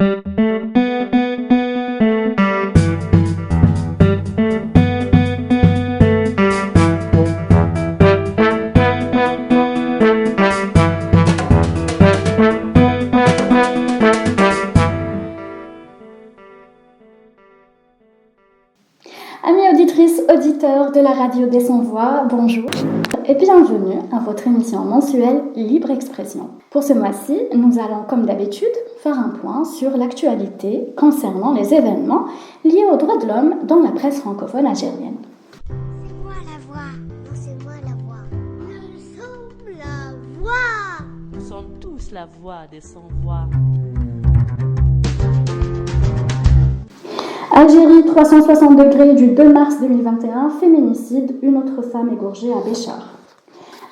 Amis auditrices, auditeurs de la radio des Sans-Voix, bonjour et bienvenue à votre émission mensuelle Libre Expression. Pour ce mois-ci, nous allons comme d'habitude faire un point sur l'actualité concernant les événements liés aux droits de l'homme dans la presse francophone algérienne. C'est moi la voix. Non, c'est moi la voix. Nous sommes la voix. Nous sommes tous la voix des sans-voix. Algérie 360 degrés du 2 mars 2021, féminicide, une autre femme égorgée à Béchar.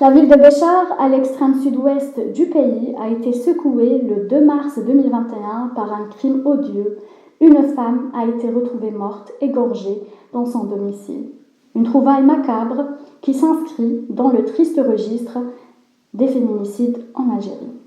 La ville de Béchar, à l'extrême sud-ouest du pays, a été secouée le 2 mars 2021 par un crime odieux. Une femme a été retrouvée morte, égorgée dans son domicile. Une trouvaille macabre qui s'inscrit dans le triste registre des féminicides en Algérie.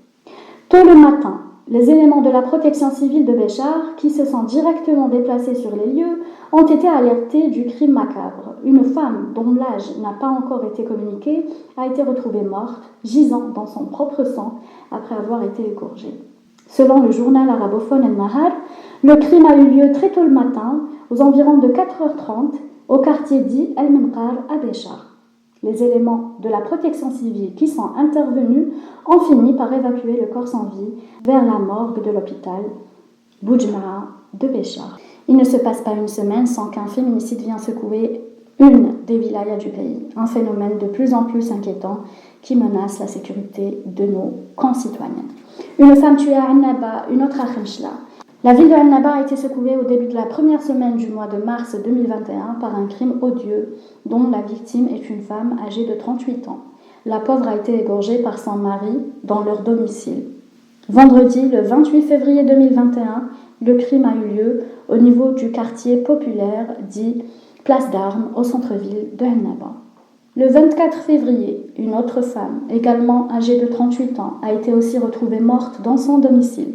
Tôt le matin, les éléments de la protection civile de Béchar, qui se sont directement déplacés sur les lieux, ont été alertés du crime macabre. Une femme dont l'âge n'a pas encore été communiqué a été retrouvée morte, gisant dans son propre sang après avoir été égorgée. Selon le journal arabophone El Nahar, le crime a eu lieu très tôt le matin, aux environs de 4h30, au quartier dit El Menqar à Béchar. Les éléments de la protection civile qui sont intervenus ont fini par évacuer le corps sans vie vers la morgue de l'hôpital Boujmaa de Béchar. Il ne se passe pas une semaine sans qu'un féminicide vienne secouer une des wilayas du pays, un phénomène de plus en plus inquiétant qui menace la sécurité de nos concitoyens. Une femme tuée à Annaba, une autre à Khenchla. La ville de Annaba a été secouée au début de la première semaine du mois de mars 2021 par un crime odieux dont la victime est une femme âgée de 38 ans. La pauvre a été égorgée par son mari dans leur domicile. Vendredi, le 28 février 2021, le crime a eu lieu au niveau du quartier populaire dit Place d'Armes au centre-ville de Annaba. Le 24 février, une autre femme, également âgée de 38 ans, a été aussi retrouvée morte dans son domicile,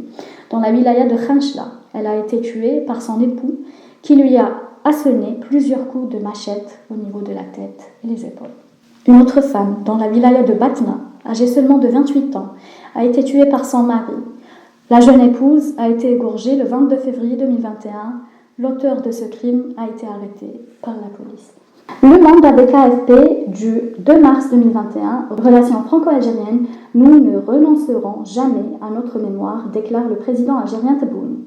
dans la wilaya de Khenchla. Elle a été tuée par son époux qui lui a asséné plusieurs coups de machette au niveau de la tête et les épaules. Une autre femme, dans la wilaya de Batna, âgée seulement de 28 ans, a été tuée par son mari. La jeune épouse a été égorgée le 22 février 2021. L'auteur de ce crime a été arrêté par la police. Le mandat des KFP du 2 mars 2021, Relations franco-algériennes, nous ne renoncerons jamais à notre mémoire, déclare le président algérien Tebboune.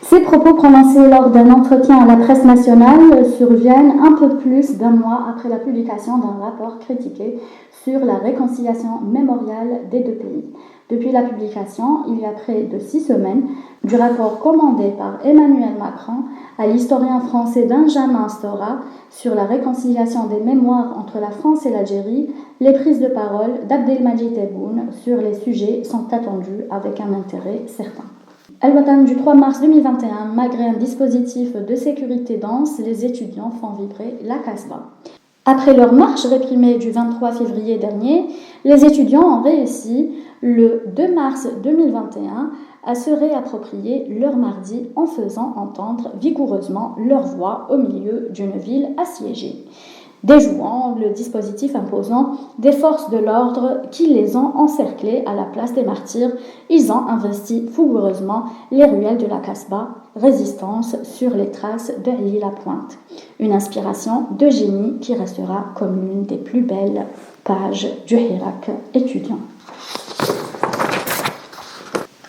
Ces propos prononcés lors d'un entretien à la presse nationale surviennent un peu plus d'un mois après la publication d'un rapport critiqué sur la réconciliation mémoriale des deux pays. Depuis la publication, il y a près de 6 semaines, du rapport commandé par Emmanuel Macron à l'historien français Benjamin Stora sur la réconciliation des mémoires entre la France et l'Algérie, les prises de parole d'Abdelmadjid Tebboune sur les sujets sont attendues avec un intérêt certain. Al-Watan du 3 mars 2021, malgré un dispositif de sécurité dense, les étudiants font vibrer la Casbah. Après leur marche réprimée du 23 février dernier, les étudiants ont réussi, le 2 mars 2021, à se réapproprier leur mardi en faisant entendre vigoureusement leur voix au milieu d'une ville assiégée, déjouant le dispositif imposant des forces de l'ordre qui les ont encerclés à la place des martyrs. Ils ont investi fougueusement les ruelles de la Casbah, résistance sur les traces de Ali Lapointe. Une inspiration de génie qui restera comme l'une des plus belles pages du Hirak étudiant.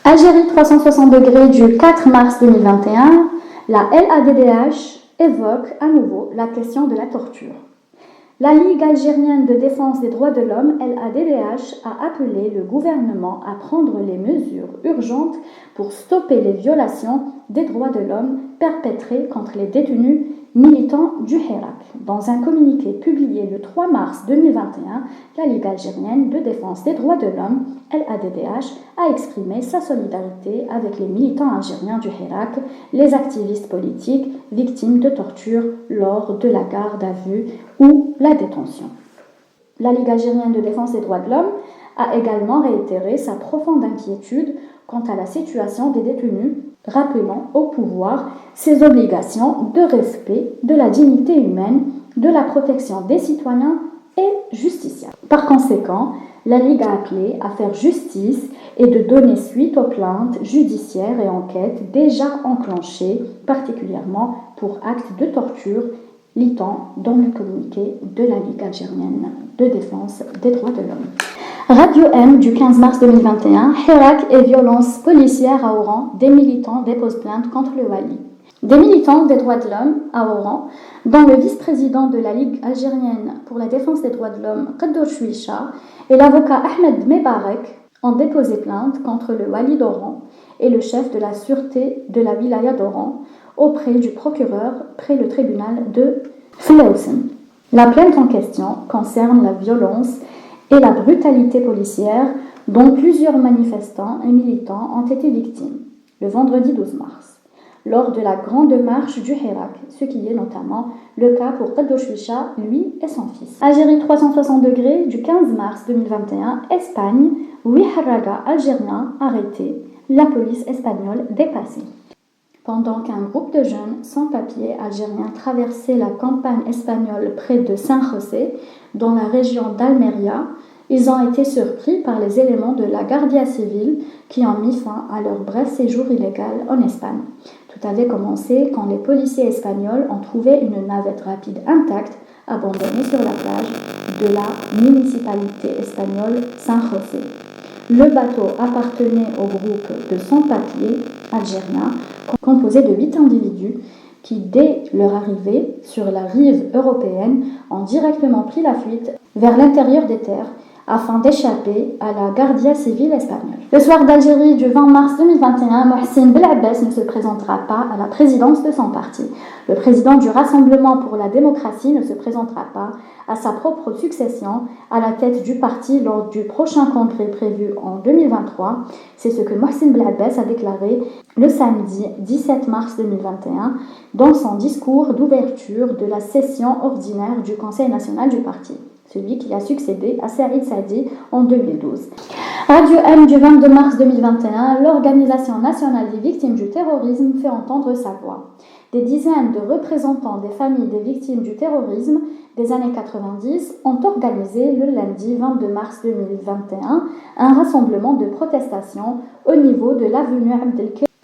Algérie 360 degrés du 4 mars 2021, la LADDH évoque à nouveau la question de la torture. La Ligue algérienne de défense des droits de l'homme, LADDH, a appelé le gouvernement à prendre les mesures urgentes pour stopper les violations des droits de l'homme perpétrées contre les détenus militants du Hirak. Dans un communiqué publié le 3 mars 2021, la Ligue algérienne de défense des droits de l'homme, LADDH, a exprimé sa solidarité avec les militants algériens du Hirak, les activistes politiques victimes de torture lors de la garde à vue ou la détention. La Ligue algérienne de défense des droits de l'homme a également réitéré sa profonde inquiétude quant à la situation des détenus, rappelant au pouvoir ses obligations de respect de la dignité humaine, de la protection des citoyens et justiciables. Par conséquent, la Ligue a appelé à faire justice et de donner suite aux plaintes judiciaires et enquêtes déjà enclenchées, particulièrement pour actes de torture, lit-on dans le communiqué de la Ligue algérienne de défense des droits de l'homme. Radio M du 15 mars 2021, Hirak et violences policières à Oran, des militants déposent plainte contre le Wali. Des militants des droits de l'homme à Oran, dont le vice-président de la Ligue algérienne pour la défense des droits de l'homme, Qaddour Chouilcha, et l'avocat Ahmed Mebarek, ont déposé plainte contre le Wali d'Oran et le chef de la sûreté de la wilaya d'Oran auprès du procureur près le tribunal de Fleusen. La plainte en question concerne la violence et la brutalité policière dont plusieurs manifestants et militants ont été victimes le vendredi 12 mars lors de la grande marche du Hirak, ce qui est notamment le cas pour Qaddour Chouilcha, lui et son fils. Algérie 360 degrés du 15 mars 2021, Espagne, 8 harragas algériens arrêtés, la police espagnole dépassée. Pendant qu'un groupe de jeunes sans-papiers algériens traversait la campagne espagnole près de San José, dans la région d'Almeria, ils ont été surpris par les éléments de la Guardia Civile qui ont mis fin à leur bref séjour illégal en Espagne. Tout avait commencé quand les policiers espagnols ont trouvé une navette rapide intacte abandonnée sur la plage de la municipalité espagnole San José. Le bateau appartenait au groupe de sans-papiers algériens composé de 8 individus qui, dès leur arrivée sur la rive européenne, ont directement pris la fuite vers l'intérieur des terres afin d'échapper à la Guardia Civile espagnole. Le soir d'Algérie du 20 mars 2021, Mohsin Belabès ne se présentera pas à la présidence de son parti. Le président du Rassemblement pour la démocratie ne se présentera pas à sa propre succession à la tête du parti lors du prochain congrès prévu en 2023. C'est ce que Mohsin Belabès a déclaré le samedi 17 mars 2021 dans son discours d'ouverture de la session ordinaire du Conseil national du parti, celui qui a succédé à Saïd Sadi en 2012. Radio M du 22 mars 2021, l'Organisation nationale des victimes du terrorisme fait entendre sa voix. Des dizaines de représentants des familles des victimes du terrorisme des années 90 ont organisé le lundi 22 mars 2021 un rassemblement de protestation au niveau de l'avenue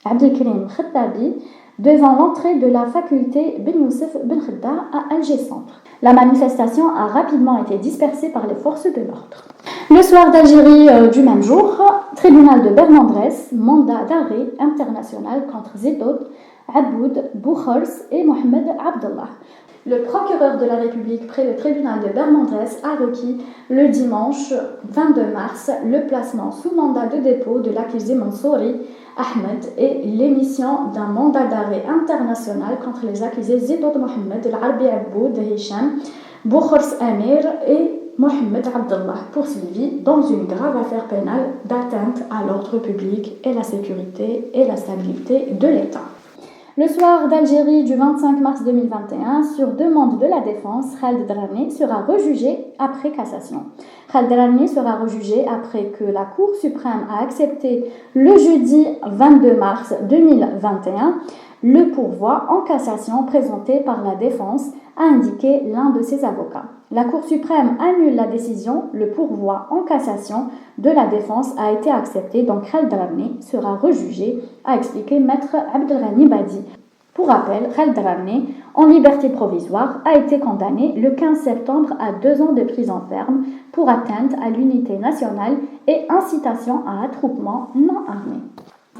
Abdelkrim Khattabi devant l'entrée de la faculté Ben Youssef Ben Khedda à Alger Centre. La manifestation a rapidement été dispersée par les forces de l'ordre. Le soir d'Algérie du même jour, tribunal de Bernandres, mandat d'arrêt international contre Zedod, Aboud, Boukhors et Mohamed Abdallah. Le procureur de la République près le tribunal de Bernandres a requis le dimanche 22 mars le placement sous mandat de dépôt de l'accusé Mansouri Ahmed et l'émission d'un mandat d'arrêt international contre les accusés Zedod Mohamed, El-Arbi Aboud, Hicham, Boukhors Amir et Mohamed Abdallah, poursuivis dans une grave affaire pénale d'atteinte à l'ordre public et la sécurité et la stabilité de l'État. Le soir d'Algérie du 25 mars 2021, sur demande de la défense, Khaled Drane sera rejugé après cassation. Khaled Drane sera rejugé après que la Cour suprême a accepté le jeudi 22 mars 2021 le pourvoi en cassation présenté par la défense, a indiqué l'un de ses avocats. La Cour suprême annule la décision, le pourvoi en cassation de la défense a été accepté, donc Khaled Drane sera rejugé, a expliqué maître Abdelghani Badi. Pour rappel, Khaled Drane, en liberté provisoire, a été condamné le 15 septembre à 2 ans de prison ferme pour atteinte à l'unité nationale et incitation à attroupement non armé.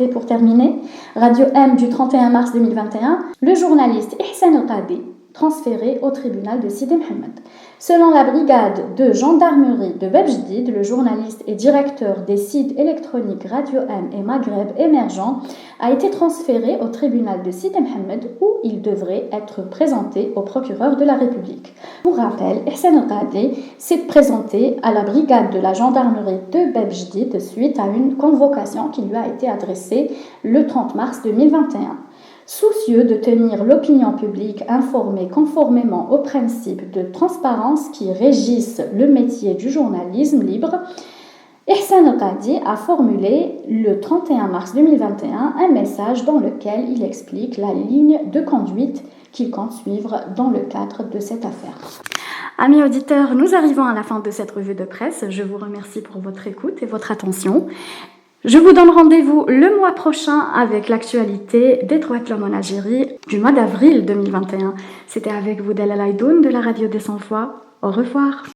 Et pour terminer, Radio M du 31 mars 2021, le journaliste Ihsan El-Qadi, transféré au tribunal de Sidi Mohamed. Selon la brigade de gendarmerie de Bebjdid, le journaliste et directeur des sites électroniques Radio M et Maghreb émergent a été transféré au tribunal de Sidi Mohamed où il devrait être présenté au procureur de la République. Pour rappel, Ihsan El-Qadi s'est présenté à la brigade de la gendarmerie de Bebjdid suite à une convocation qui lui a été adressée le 30 mars 2021. Soucieux de tenir l'opinion publique informée conformément aux principes de transparence qui régissent le métier du journalisme libre, Ihsan El-Qadi a formulé le 31 mars 2021 un message dans lequel il explique la ligne de conduite qu'il compte suivre dans le cadre de cette affaire. Amis auditeurs, nous arrivons à la fin de cette revue de presse. Je vous remercie pour votre écoute et votre attention. Je vous donne rendez-vous le mois prochain avec l'actualité des droits de l'homme en Algérie du mois d'avril 2021. C'était avec vous Delal Aïdoun de la radio des Sans Voix. Au revoir.